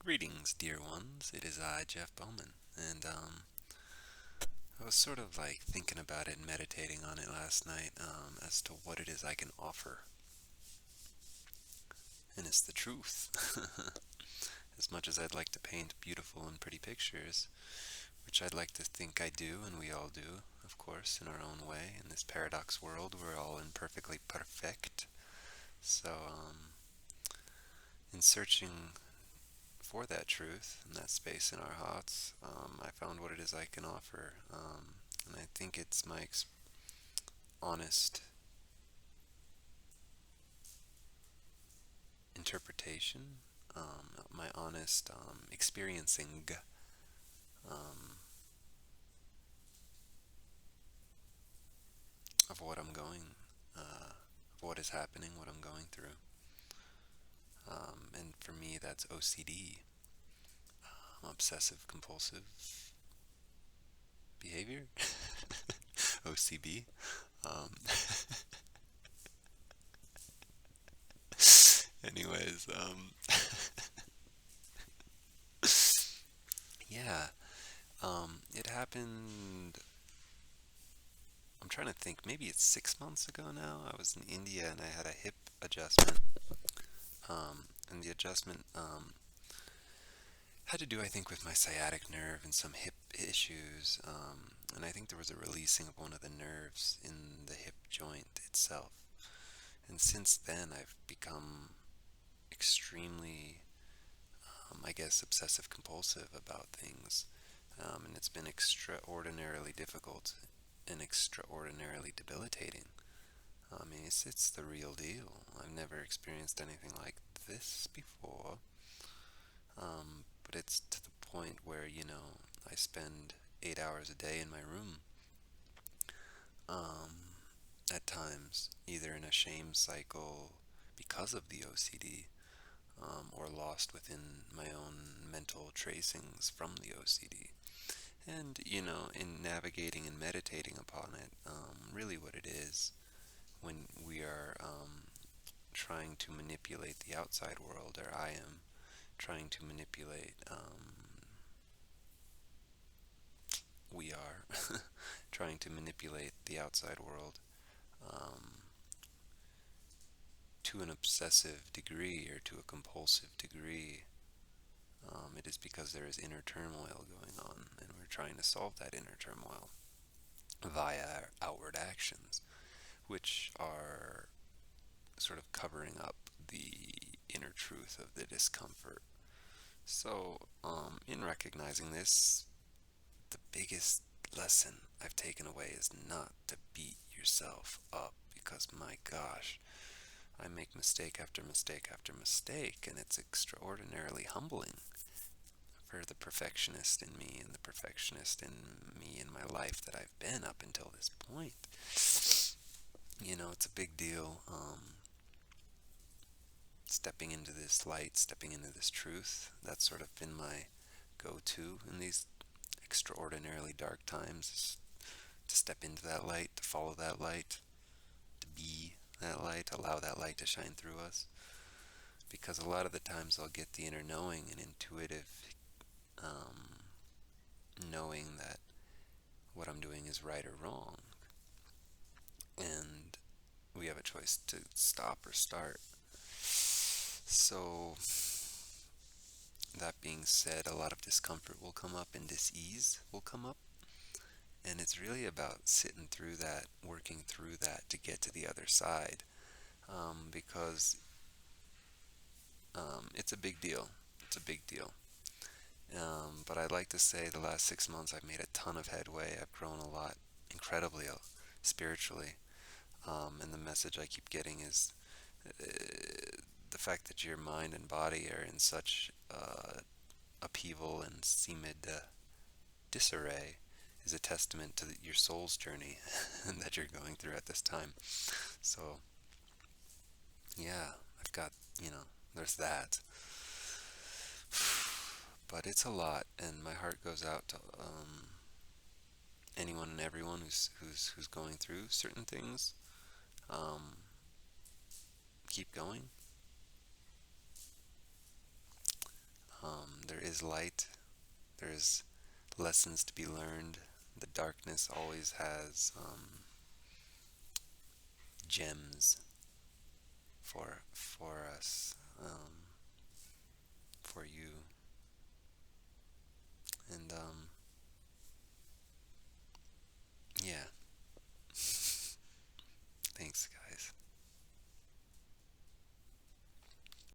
Greetings, dear ones. It is I, Jeff Bowman, and I was sort of like thinking about it and meditating on it last night as to what it is I can offer, and it's the truth. As much as I'd like to paint beautiful and pretty pictures, which I'd like to think I do, and we all do, of course, in our own way. In this paradox world, we're all imperfectly perfect. So, in searching for that truth and that space in our hearts, I found what it is I can offer. And I think it's my honest interpretation, my honest experiencing um, of what I'm going, of what is happening, what I'm going through. And for me, that's OCD, obsessive compulsive behavior, OCB. Um, anyways, yeah, it happened. I'm trying to think. Maybe it's 6 months ago now. I was in India and I had a hip adjustment. And the adjustment had to do, I think, with my sciatic nerve and some hip issues. And I think there was a releasing of one of the nerves in the hip joint itself. And since then, I've become extremely, I guess, obsessive compulsive about things. And it's been extraordinarily difficult and extraordinarily debilitating. I mean, it's the real deal. I've never experienced anything like this before. But it's to the point where, I spend 8 hours a day in my room, um, at times, either in a shame cycle because of the OCD, or lost within my own mental tracings from the OCD. And, in navigating and meditating upon it, really what it is when we are trying to manipulate the outside world, or I am trying to manipulate, we are trying to manipulate the outside world um, to an obsessive degree or to a compulsive degree. It is because there is inner turmoil going on, and we're trying to solve that inner turmoil via our outward actions, which are sort of covering up the inner truth of the discomfort. So, in recognizing this, the biggest lesson I've taken away is not to beat yourself up, because my gosh, I make mistake after mistake after mistake, and it's extraordinarily humbling for the perfectionist in me and the perfectionist in me in my life that I've been up until this point. It's a big deal, stepping into this light, stepping into this truth. That's sort of been my go-to in these extraordinarily dark times, is to step into that light, to follow that light, to be that light, allow that light to shine through us. Because a lot of the times I'll get the inner knowing and intuitive um, knowing that what I'm doing is right or wrong. And we have a choice to stop or start. So, that being said, a lot of discomfort will come up and dis-ease will come up. And it's really about sitting through that, working through that to get to the other side. Because it's a big deal. It's a big deal. But I'd like to say the last 6 months I've made a ton of headway. I've grown a lot, incredibly spiritually. And the message I keep getting is the fact that your mind and body are in such upheaval and seeming disarray is a testament to your soul's journey that you're going through at this time. So, yeah, I've got, there's that. But it's a lot, and my heart goes out to anyone and everyone who's going through certain things. Um, Keep going. is light. There's lessons to be learned. The darkness always has gems for us.